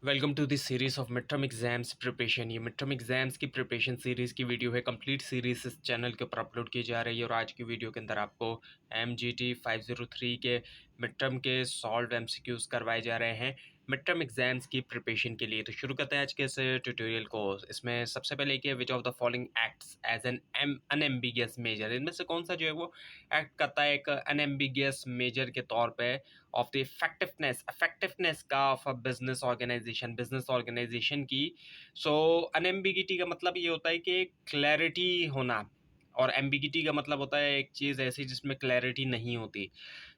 Welcome to this series of mid term exams preparation. ये mid term exams की preparation series की video है। Complete series इस channel के ऊपर अपलोड की जा रही है और आज की वीडियो के अंदर आपको MGT 503 के मिड टर्म के सॉल्व MCQs करवाए जा रहे हैं मिड टर्म एग्जाम्स की प्रिपरेशन के लिए। तो शुरू करते हैं आज के इस ट्यूटोरियल को। इसमें सबसे पहले कि which of the following acts as an unambiguous measure, इनमें से कौन सा जो है वो एक्ट करता है एक अनएम्बिगियस मेजर के तौर पर ऑफ द इफेक्टिवनेस का ऑफ अ बिजनेस ऑर्गेनाइजेशन की। सो अनएम्बिगिटी का मतलब ये होता है कि क्लैरिटी होना, और एम्बिगिटी का मतलब होता है एक चीज़ ऐसी जिसमें क्लैरिटी नहीं होती।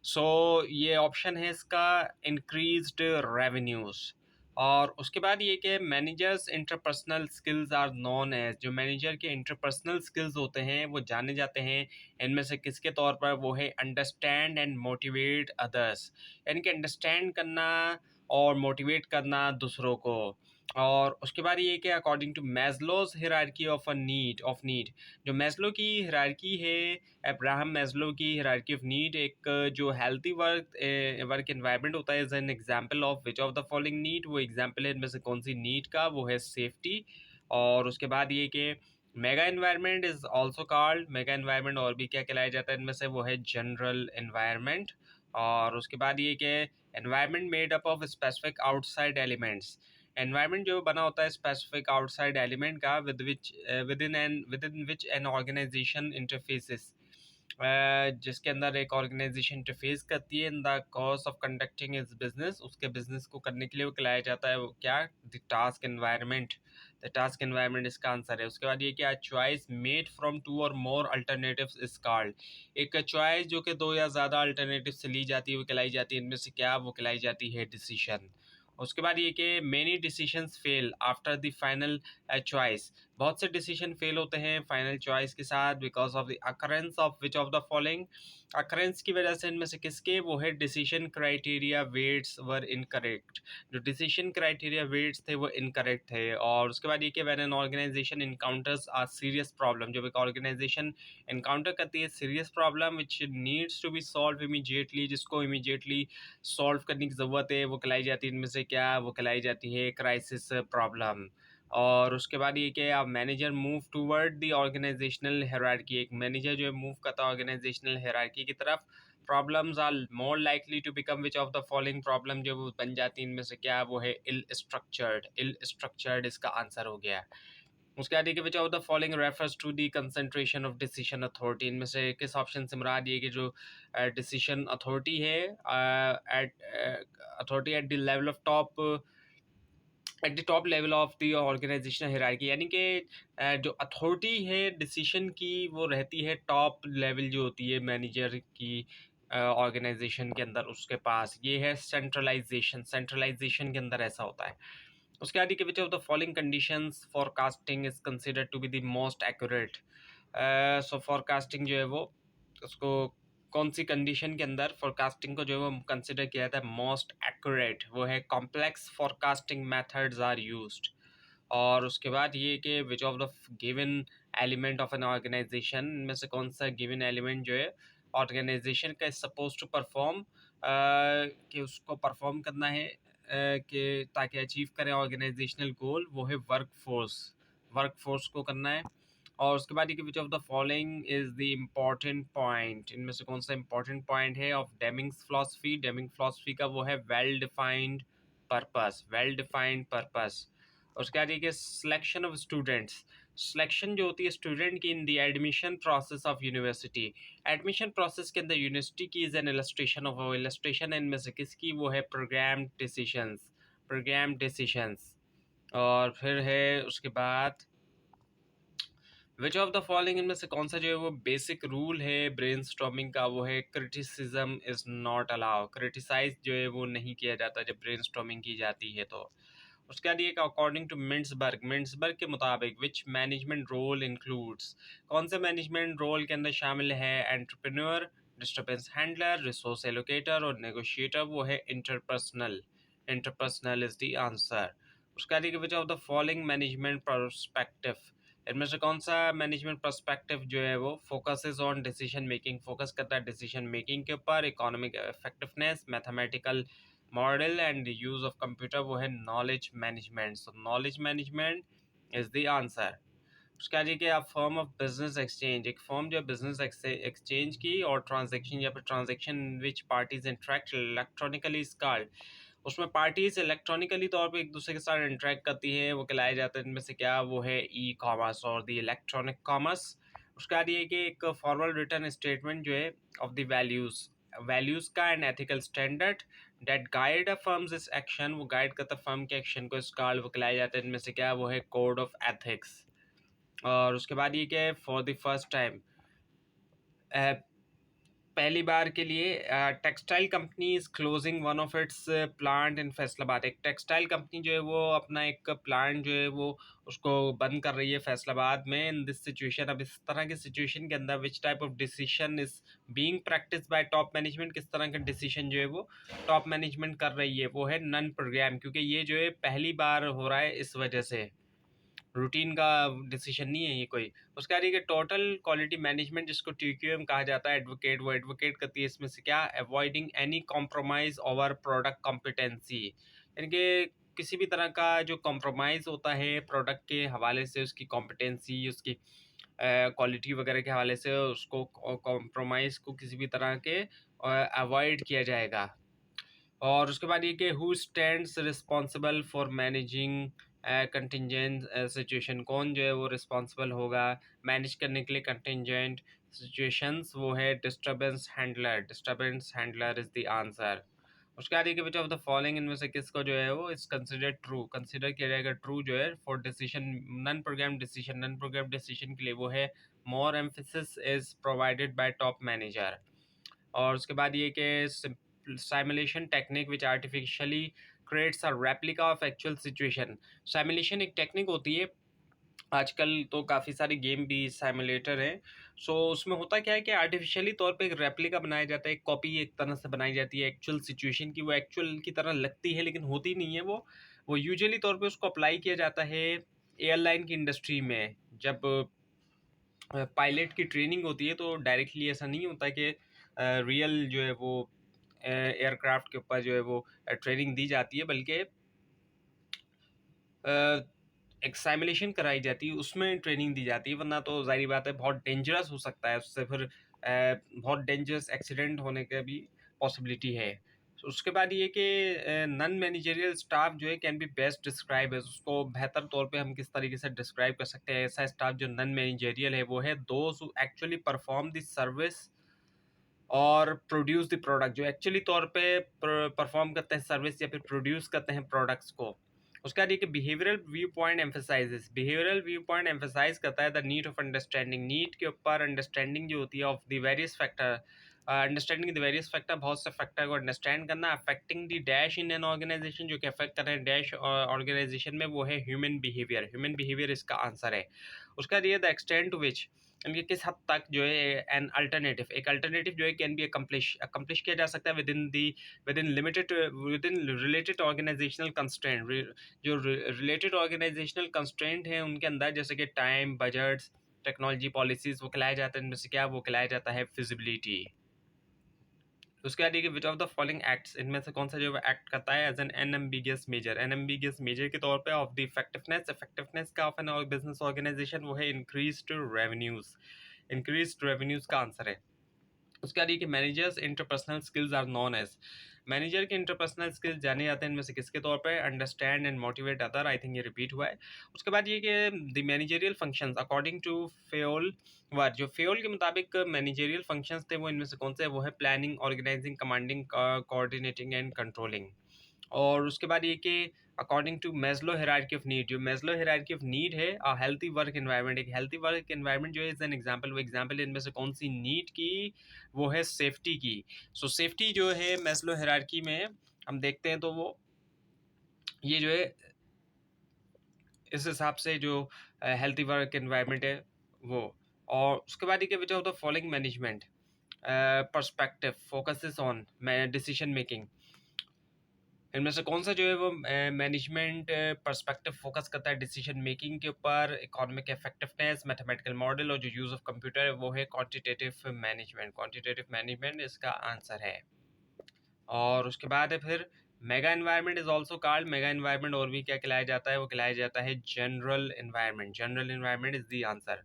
सो ये ऑप्शन है इसका, इंक्रीज्ड रेवेन्यूज। और उसके बाद ये कि managers interpersonal skills are known as, जो मैनेजर के इंटरपर्सनल स्किल्स होते हैं वो जाने जाते हैं इनमें से किसके तौर पर, वो है अंडरस्टैंड एंड मोटिवेट अदर्स, यानी कि अंडरस्टैंड करना और मोटिवेट करना दूसरों को। और उसके बाद ये कि according to Maslow's hierarchy of need, जो मैस्लो की हायरार्की है, अब्राहम मैस्लो की हायरार्की ऑफ नीड, एक जो हेल्थी वर्क एनवायरनमेंट होता है, is an example of which of the following need, वो एग्जांपल है इनमें से कौन सी नीड का, वो है सेफ्टी। और उसके बाद ये कि mega environment is also called, mega environment और भी क्या कहलाया जाता है इनमें से, वो है जनरल एनवायरनमेंट। और उसके बाद ये कि environment made up of specific outside elements, environment जो बना होता है स्पेसिफिक आउटसाइड एलिमेंट का within which an organization interfaces, जिसके अंदर एक ऑर्गेनाइजेशन इंटरफेस करती है in the course of conducting its business, उसके बिजनेस को करने के लिए वो कहलाया जाता है वो क्या, the task environment. The task environment इसका आंसर है। उसके बाद ये क्या, चॉइस मेड फ्रॉम टू और मोर अल्टरनेटिव्स इज कॉल्ड, एक चॉइस जो कि दो या ज़्यादा अल्टरनेटिव से ली जाती है वो कहलाई जाती है इनमें से क्या, वो कहलाई जाती है डिसीशन। उसके बाद ये कि many decisions fail after the final choice, बहुत से डिसीजन फेल होते हैं फाइनल चॉइस के साथ because of the occurrence of which of the following, occurrence की वजह से इनमें से किसके, वो है decision criteria weights were incorrect, जो डिसीजन क्राइटेरिया वेट्स थे वो इनकरेक्ट थे। और उसके बाद ये कि when an organization encounters a serious problem, जब एक ऑर्गेनाइजेशन इनकाउंटर करती है serious problem which needs to be solve immediately, जिसको इमीडिएटली सॉल्व करने की ज़रूरत है, वो कहलाई जाती है इनमें से क्या, वो कहलाई जाती है क्राइसिस प्रॉब्लम। और उसके बाद ये कि आप manager move toward the organizational hierarchy, एक मैनेजर जो है मूव करता है ऑर्गेनाइजेशनल हायरार्की की तरफ। Problems are more likely to become which of the following, problem जो वो बन जाती है इनमें से क्या, वो है इल स्ट्रक्चर्ड इसका आंसर हो गया। उसके बाद which of the following refers to the concentration of decision authority, इनमें से किस ऑप्शन से मुराद ये कि जो डिसीजन अथॉरिटी है at authority at the level of top, at the top level of the organizational hierarchy, यानी कि जो अथॉरिटी है डिसीजन की वो रहती है टॉप लेवल जो होती है मैनेजर की ऑर्गेनाइजेशन के अंदर उसके पास, ये है सेंट्रलाइजेशन के अंदर ऐसा होता है। उसके बाद कि which of the following conditions forecasting is considered to be the most accurate, so forecasting जो है वो उसको कौन सी कंडीशन के अंदर फोरकास्टिंग को जो है वो कंसिडर किया जाता है मोस्ट एक्यूरेट, वो है complex forecasting methods are used. और उसके बाद ये कि which of the given element of an organization, में से कौन सा गिवन एलिमेंट जो है ऑर्गेनाइजेशन का सपोज टू परफॉर्म, कि उसको परफॉर्म करना है कि ताकि अचीव करें ऑर्गेनाइजेशनल गोल, वो है वर्क फोर्स को करना है। और उसके बाद ये कि which of the following is the important point, इनमें से कौन सा इंपॉर्टेंट पॉइंट है ऑफ डेमिंग्स फिलॉसफी, डेमिंग फिलॉसफी का वो है वेल डिफाइंड पर्पस। उसके बाद ये कि सिलेक्शन ऑफ स्टूडेंट्स, सिलेक्शन जो होती है स्टूडेंट की in the admission process of university, admission process के अंदर यूनिवर्सिटी की is an illustration of, illustration इनमें से किसकी, वो है प्रोग्राम डिसीशंस। और फिर है उसके बाद विच ऑफ द फॉलोइंग, इनमें से कौन सा जो है वो बेसिक रूल है ब्रेनस्टॉर्मिंग का, वो है criticism is not allow, criticize जो है वो नहीं किया जाता जब ब्रेनस्टॉर्मिंग की जाती है। तो उसके बाद ये अकॉर्डिंग टू मिंट्सबर्ग के मुताबिक विच मैनेजमेंट रोल इंक्लूड्स, कौन से मैनेजमेंट रोल के अंदर शामिल है entrepreneur, disturbance handler, resource allocator और नेगोशिएटर, वो है इंटरपर्सनल इज द आंसर। उसके बाद which of the following management perspective, इनमें से कौन सा मैनेजमेंट पर्सपेक्टिव जो है वो focuses on decision making, focus करता है डिसीजन मेकिंग के ऊपर, economic effectiveness, mathematical model and use of computer वो है knowledge management. So knowledge management is the answer. उसके आगे कि आप फॉर्म ऑफ बिजनेस एक्सचेंज, एक फॉर्म जो है बिजनेस एक्सचेंज की और ट्रांजेक्शन या फिर transaction which parties interact electronically is called. उसमें पार्टीज इलेक्ट्रॉनिकली तौर पे एक दूसरे के साथ इंटरेक्ट करती हैं, वो कहलाए जाते हैं। इनमें से क्या वो है ई कॉमर्स और दी इलेक्ट्रॉनिक कॉमर्स। उसके बाद ये कि एक फॉर्मल रिटर्न स्टेटमेंट जो है ऑफ द वैल्यूज़ का and ethical standard that guide a firms is action, वो गाइड करता फर्म के एक्शन को, इस कॉल्ड वो कहलाए जाते हैं। इनमें से क्या वो है कोड ऑफ एथिक्स। और उसके बाद ये क्या है फॉर द फर्स्ट टाइम, पहली बार के लिए textile company is closing one of its plant in Faisalabad. एक टेक्सटाइल कंपनी जो है वो अपना एक प्लांट जो है वो उसको बंद कर रही है फैसलाबाद में। इन दिस सिचुएशन, अब इस तरह की सिचुएशन के अंदर which type of decision is being practice by top management, किस तरह का डिसीजन जो है वो टॉप मैनेजमेंट कर रही है, वो है नन प्रोग्राम, क्योंकि ये जो है पहली बार हो रहा है, इस वजह से रूटीन का डिसीजन नहीं है ये कोई। उसके बाद ये टोटल क्वालिटी मैनेजमेंट जिसको TQM कहा जाता है, एडवोकेट, वो एडवोकेट करती है इसमें से क्या, avoiding any compromise over product competency, यानी कि किसी भी तरह का जो कॉम्प्रोमाइज़ होता है प्रोडक्ट के हवाले से, उसकी कॉम्पिटेंसी, उसकी क्वालिटी वगैरह के हवाले से, उसको कॉम्प्रोमाइज़ को किसी भी तरह के अवॉइड किया जाएगा। और उसके बाद ये कि who stands responsible for managing contingent situation, कौन जो है वो रिस्पॉन्सिबल होगा मैनेज करने के लिए कंटिजेंट सिचुएशंस, वो है disturbance handler. Disturbance handler is the answer. उसके बाद ये ऑफ द फॉलोइंग इनमें से किसको जो है वो इस कंसिडर ट्रू, कंसिडर किया जाएगा ट्रू जो है for decision non program decision. Non program decision के लिए वो है more emphasis is provided by top manager. और उसके बाद ये कि simulation technique which artificially creates a replica of actual situation. Simulation एक टेक्निक होती है, आजकल तो काफ़ी सारे गेम भी साइमुलेटर हैं। सो उसमें होता क्या है कि आर्टिफिशियली तौर पे एक रेप्लिका बनाया जाता है, एक कॉपी एक तरह से बनाई जाती है एक्चुअल सिचुएशन की, वो एक्चुअल की तरह लगती है लेकिन होती नहीं है। वो यूजुअली तौर पे उसको अप्लाई किया जाता है एयरलाइन की इंडस्ट्री में। जब पायलट की ट्रेनिंग होती है तो डायरेक्टली ऐसा नहीं होता कि रियल जो है वो एयरक्राफ्ट के ऊपर जो है वो ट्रेनिंग दी जाती है, बल्कि एक साइमुलेशन कराई जाती है, उसमें ट्रेनिंग दी जाती है। वरना तो ज़ाहिर बात है बहुत डेंजरस हो सकता है, उससे फिर बहुत डेंजरस एक्सीडेंट होने का भी पॉसिबिलिटी है। तो उसके बाद ये कि नॉन मैनेजरियल स्टाफ जो है कैन बी बेस्ट डिस्क्राइब है, उसको बेहतर तौर पे हम किस तरीके से डिस्क्राइब कर सकते हैं। ऐसा स्टाफ जो नॉन मैनेजरियल है वो है those who actually perform the service और प्रोड्यूस द प्रोडक्ट, जो एक्चुअली तौर पे परफॉर्म करते हैं सर्विस या फिर प्रोड्यूस करते हैं प्रोडक्ट्स को। उसका देखिए behavioural view point emphasizes, behavioural view point emphasize करता है the need of understanding, need के ऊपर अंडरस्टैंडिंग जो होती है of the various factor, understanding the various factor, बहुत से फैक्टर को अंडरस्टैंड करना। Affecting the dash in an organization, जो कि अफेक्ट कर रहे हैं डैश ऑर्गेनाइजेशन में, वो है ह्यूमन बिहेवियर। ह्यूमन बिहेवियर इसका आंसर है। उसका दिया द एक्सटेंट टू विच, यानी किस हद तक जो है एन अल्टरनेटिव, एक अल्टरनेटिव जो है कैन बी अकम्प्लिश किया जा सकता है within related organizational constraint, जो रिलेटेड ऑर्गेनाइजेशनल कंस्ट्रेंट हैं उनके अंदर, जैसे कि टाइम, बजट्स, टेक्नोलॉजी, पॉलिसीज, वो खिलाया जाता है। इनमें से क्या वो खिलाया जाता है फिजिबिलिटी। उसके बाद देखिए which of the following acts, इनमें से कौन सा जो है एक्ट करता है as an unambiguous measure, unambiguous measure के तौर पे ऑफ द इफेक्टिवनेस, इफेक्टिवनेस का ऑफ एन बिजनेस ऑर्गेनाइजेशन, वो है इंक्रीज्ड रेवेन्यूज। इंक्रीज्ड रेवेन्यूज का आंसर है। उसके बाद ये कि managers interpersonal skills are known as, manager के इंटरपर्सनल स्किल्स जाने जाते हैं इनमें से किसके तौर पे, understand and motivate other, I think ये रिपीट हुआ है। उसके बाद ये कि the managerial functions according to Fayol word, जो फेओल के मुताबिक मैनेजरियल फंक्शंस थे वो इनमें से कौन से, वो है planning, organizing, commanding, coordinating and controlling. और उसके बाद ये कि according to Maslow hierarchy of need, जो मेस्लो हायरार्की ऑफ नीड है, अ हेल्थी वर्क एनवायरनमेंट, एक हेल्थी वर्क एनवायरनमेंट जो है इज एन एग्जांपल, वो एग्जांपल इनमें से कौन सी नीड की, वो है सेफ्टी की। सो सेफ्टी जो है मेस्लो हायरार्की में हम देखते हैं तो वो ये जो है इस हिसाब से जो हेल्थी वर्क एनवायरनमेंट है वो। और उसके बाद ये विच of the following management perspective focuses on decision making, इनमें से कौन सा जो है वो मैनेजमेंट पर्सपेक्टिव फोकस करता है डिसीजन मेकिंग के ऊपर, इकोनॉमिक इफेक्टिवनेस, मैथमेटिकल मॉडल, और जो यूज़ ऑफ कंप्यूटर है वो है क्वांटिटेटिव मैनेजमेंट। क्वांटिटेटिव मैनेजमेंट इसका आंसर है। और उसके बाद है फिर mega environment is also called, mega environment और भी क्या कहलाया जाता है, वो कहलाया जाता है general environment. General environment is the answer.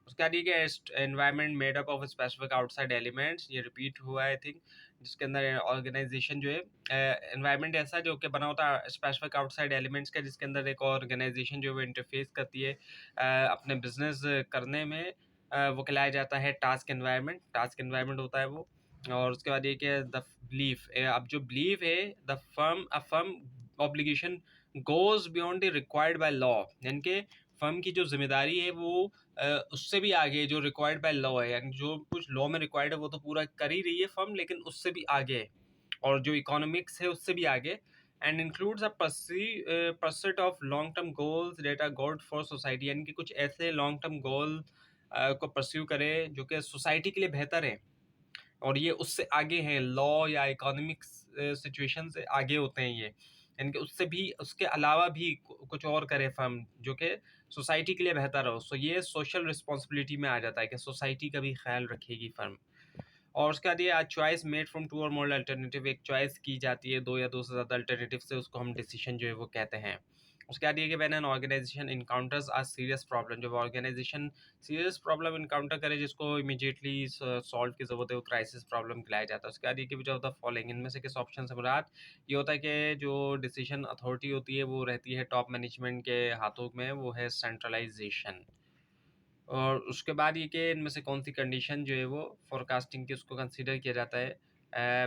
उसके बाद ये environment made up of specific outside elements, ये रिपीट हुआ है आई थिंक, जिसके अंदर ऑर्गेनाइजेशन जो है एनवायरनमेंट ऐसा जो कि बना होता है स्पेसिफिक आउटसाइड एलिमेंट्स का, जिसके अंदर एक ऑर्गेनाइजेशन जो है इंटरफेस करती है अपने बिजनेस करने में, वो कहलाया जाता है टास्क एनवायरनमेंट। टास्क एनवायरनमेंट होता है वो। और उसके बाद ये कि द बिलीफ, अब जो बिलीव है the form a firm obligation goes beyond the required by law, यानी कि फर्म की जो जिम्मेदारी है वो उससे भी आगे जो रिक्वायर्ड बाय लॉ है, यानी जो कुछ लॉ में रिक्वायर्ड है वो तो पूरा कर ही रही है फर्म, लेकिन उससे भी आगे है, और जो इकोनॉमिक्स है उससे भी आगे। And includes a pursuit of long term goals that are good for society, यानी कि कुछ ऐसे लॉन्ग टर्म गोल को परस्यू करे जो कि सोसाइटी के लिए बेहतर है, और ये उससे आगे हैं, लॉ या इकोनॉमिक्स सिचुएशन से आगे होते हैं ये, यानी कि उससे भी उसके अलावा भी कुछ और करे फर्म जो कि सोसाइटी के लिए बेहतर हो। सो ये सोशल रिस्पॉन्सिबिलिटी में आ जाता है कि सोसाइटी का भी ख्याल रखेगी फर्म। और उसके बाद ये चॉइस मेड फ्रॉम टू और मोर अल्टरनेटिव, एक चॉइस की जाती है दो या दो से ज़्यादा अल्टरनेटिव से, उसको हम डिसीजन जो है वो कहते हैं। उसके बाद ये कि when an organization encounters a serious problem, जब ऑर्गेनाइजेशन सीरियस प्रॉब्लम इनकाउंटर करे जिसको इमीडिएटली सॉल्व की जरूरत है, वो क्राइसिस प्रॉब्लम कहलाया जाता है। उसके बाद ये कि विच ऑफ द फॉलोइंग, इनमें से किस ऑप्शन से मुराद ये होता है कि जो डिसीजन अथॉरिटी होती है वो रहती है टॉप मैनेजमेंट के हाथों में, वो है सेंट्रलाइजेशन। और उसके बाद ये कि इनमें से कौन सी कंडीशन जो है वो फोरकास्टिंग की उसको कंसीडर किया जाता है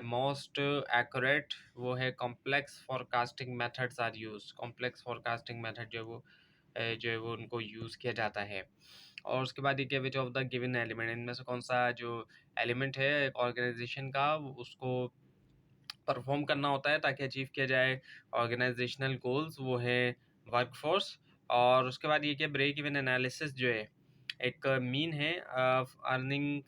मोस्ट एक्यूरेट, वो है complex forecasting methods are use, complex forecasting method जो है वो जो है वो उनको यूज़ किया जाता है। और उसके बाद ये कि which of the given element, इनमें से कौन सा जो एलिमेंट है ऑर्गेनाइजेशन का उसको परफॉर्म करना होता है ताकि अचीव किया जाए ऑर्गेनाइजेशनल गोल्स, वो है वर्कफोर्स। और उसके बाद ये कि ब्रेक इवन एनालिसिस जो है एक मीन है अर्निंग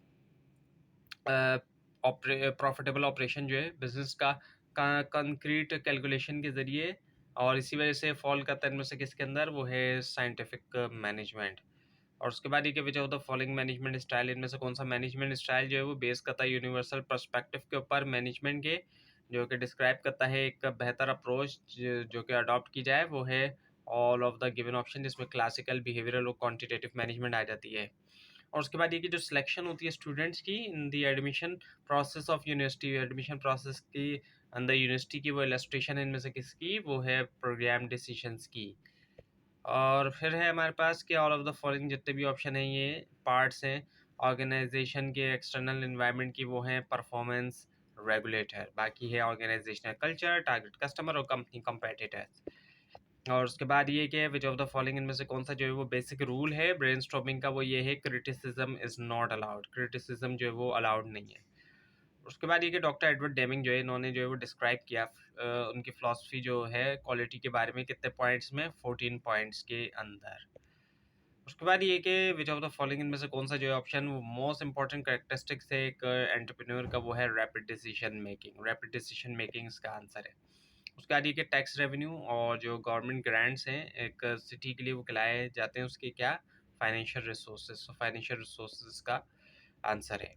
प्रॉफिटेबल ऑपरेशन जो है बिजनेस का कंक्रीट कैलकुलेशन के ज़रिए, और इसी वजह से फॉल करता है इनमें से किसके अंदर, वो है साइंटिफिक मैनेजमेंट। और उसके बाद ये कि which of the following management style, इनमें से कौन सा मैनेजमेंट स्टाइल जो है वो बेस करता है यूनिवर्सल पर्सपेक्टिव के ऊपर मैनेजमेंट के, जो कि डिस्क्राइब करता है एक बेहतर अप्रोच जो कि अडॉप्ट की जाए, वो है all of the given option, जिसमें क्लासिकल बिहेवियरल और क्वांटिटेटिव मैनेजमेंट आ जाती है। और उसके बाद ये कि जो सिलेक्शन होती है स्टूडेंट्स की in the admission process of university, admission process की अंदर यूनिवर्सिटी की, वो इलस्ट्रेशन इनमें से किसकी, वो है प्रोग्राम डिसीजंस की। और फिर है हमारे पास कि ऑल ऑफ द फॉलोइंग जितने भी ऑप्शन हैं ये पार्ट्स हैं ऑर्गेनाइजेशन के एक्सटर्नल इन्वायरमेंट की, वो हैं परफॉर्मेंस रेगुलेटर, बाकी है ऑर्गेनाइजेशनल कल्चर, टारगेट कस्टमर और कंपनी कम्पेटिटर्स। और उसके बाद ये कि विच ऑफ द फॉलोइंग, इनमें से कौन सा जो है वो बेसिक रूल है ब्रेनस्टॉर्मिंग का, वो ये है criticism is not allowed, criticism जो है वो अलाउड नहीं है। उसके बाद ये कि डॉक्टर एडवर्ड डेमिंग जो है इन्होंने जो है वो डिस्क्राइब किया उनकी फिलॉसफी जो है क्वालिटी के बारे में, कितने पॉइंट्स में, 14 पॉइंट्स के अंदर। उसके बाद ये कि विच ऑफ द फॉलोइंग, इनमें से कौन सा जो है ऑप्शन वो मोस्ट इंपॉर्टेंट कैरेक्टरिस्टिक्स है एक एंटरप्रेन्योर का, वो है rapid decision making, rapid decision making इसका आंसर है। उसके बाद ये कि टैक्स रेवेन्यू और जो गवर्नमेंट ग्रांट्स हैं एक सिटी के लिए वो खिलाए जाते हैं, उसके क्या फाइनेंशियल रिसोर्सेज, फाइनेंशियल रिसोर्सेज का आंसर है।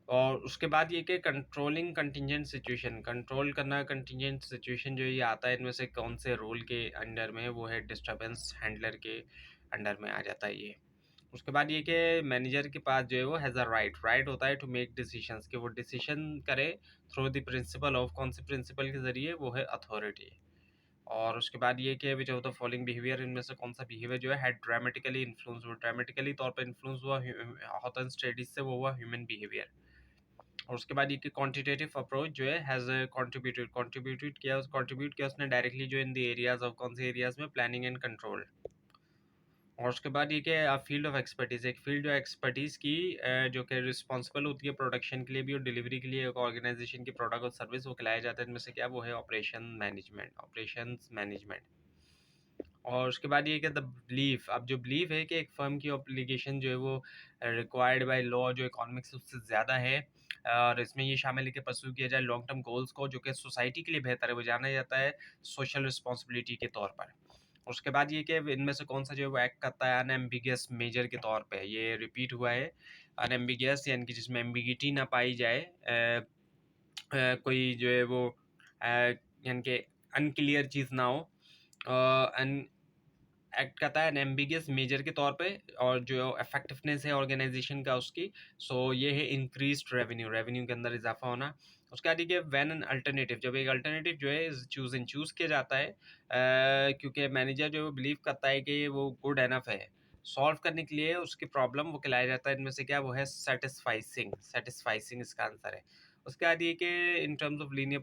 और उसके बाद ये कि कंट्रोलिंग कंटिजेंट सिचुएशन, कंट्रोल करना कंटिजेंट सिचुएशन जो ये आता है इनमें से कौन से रूल के अंडर में, वो है डिस्टर्बेंस हैंडलर के अंडर में आ जाता है ये। उसके बाद ये कि मैनेजर के पास जो है वो हैज़ अ राइट, राइट होता है टू मेक डिसीजंस, कि वो डिसीजन करे थ्रू द प्रिंसिपल ऑफ, कौन से प्रिंसिपल के ज़रिए, वो है अथॉरिटी। और उसके बाद ये कि which of the following behaviour, इनमें से कौन सा बिहेवियर जो है ड्रामेटिकली इन्फ्लुएंस, वो ड्रामेटिकली तौर पर इन्फ्लुएंस हुआ होता है स्टडीज से, वो हुआ ह्यूमन बिहेवियर। और उसके बाद ये कि क्वांटिटेटिव अप्रोच जो है हैज़ कंट्रीब्यूट किया उसने डायरेक्टली जो इन द एरियाज ऑफ, कौन से एरियाज में, प्लानिंग एंड कंट्रोल। और उसके बाद ये कि फील्ड ऑफ एक्सपर्टीज़, एक फील्ड जो एक्सपर्टीज़ की जो कि रिस्पॉन्सिबल होती है प्रोडक्शन के लिए भी और डिलीवरी के लिए, एक ऑर्गेनाइजेशन की प्रोडक्ट और सर्विस वो खिलाया जाता है, इनमें से क्या, वो है ऑपरेशन मैनेजमेंट, ऑपरेशंस मैनेजमेंट। और उसके बाद ये कि द बिलीफ, अब जो बिलीफ है कि एक फर्म की ऑब्लिगेशन जो है वो रिक्वायर्ड बाय लॉ जो इकोनॉमिक्स उससे ज़्यादा है, और इसमें ये शामिल है कि परस्यू किया जाए लॉन्ग टर्म गोल्स को जो कि सोसाइटी के लिए बेहतर है, वो जाना जाता है सोशल रिस्पॉन्सिबिलिटी के तौर पर। उसके बाद ये कि इनमें से कौन सा जो है वो एक्ट करता है अनएम्बिगियस मेजर के तौर पे, ये रिपीट हुआ है अनएम्बिगियस, यानी कि जिसमें एम्बिगिटी ना पाई जाए कोई जो है वो यानी कि अनक्लियर चीज़ ना हो, अन एक्ट करता है एन एम्बिगियस मेजर के तौर पे, और जो इफेक्टिवनेस है ऑर्गेनाइजेशन का उसकी, सो ये है इंक्रीज्ड रेवेन्यू, रेवेन्यू के अंदर इजाफा होना। उसके बाद देखिए व्हेन एन अल्टरनेटिव, जब एक अल्टरनेटिव जो है चूज़ किया जाता है, क्योंकि मैनेजर जो है बिलीव करता है कि वो गुड एनफ है सॉल्व करने के लिए उसकी प्रॉब्लम, वो खिलाया जाता है। इनमें से क्या वो है सेटिस्फाइसिंग, सेटिस्फाइसिंग इसका आंसर है। उसके बाद ये कि in terms of linear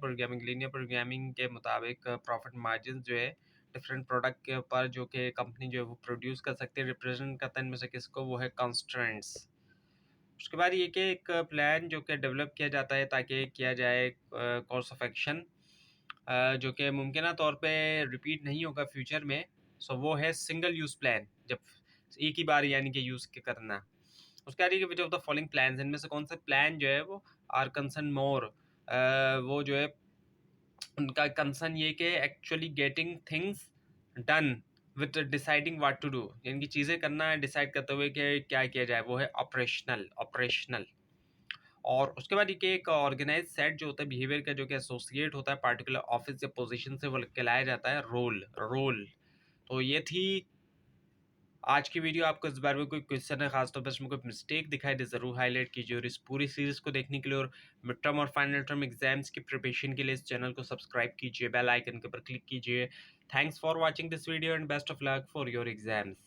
programming के मुताबिक प्रॉफिट मार्जिन जो है डिफरेंट प्रोडक्ट के ऊपर जो कि कंपनी जो है वो प्रोड्यूस कर सकती है, रिप्रेजेंट करता है इनमें से किसको, वो है कंस्ट्रेंट्स। उसके बाद ये कि एक प्लान जो कि डेवलप किया जाता है ताकि किया जाए कोर्स ऑफ एक्शन जो कि मुमकिन तौर पे रिपीट नहीं होगा फ्यूचर में, सो वो है सिंगल यूज़ प्लान, जब एक ही बार यानी कि यूज़ करना। उसके बाद which of the following plan, इनमें से कौन सा प्लान जो है वो आर कंसर्न मोर, वो जो है उनका कंसर्न ये कि actually getting things done with deciding what to do, यानी कि चीज़ें करना है डिसाइड करते हुए कि क्या किया जाए, वो है ऑपरेशनल। और उसके बाद ये कि एक ऑर्गेनाइज सेट जो होता है बिहेवियर का, जो कि एसोसिएट होता है पार्टिकुलर ऑफिस या पोजीशन से, वो कहलाया जाता है रोल। तो ये थी आज की वीडियो। आपको इस बारे में कोई क्वेश्चन है, खासतौर पर इसमें कोई मिस्टेक दिखाई दे ज़रूर हाईलाइट कीजिए। और इस पूरी सीरीज़ को देखने के लिए और मिड टर्म और फाइनल टर्म एग्जाम्स की प्रिपरेशन के लिए इस चैनल को सब्सक्राइब कीजिए, बेल आइकन के ऊपर क्लिक कीजिए। Thanks for watching this video and best of luck for your exams.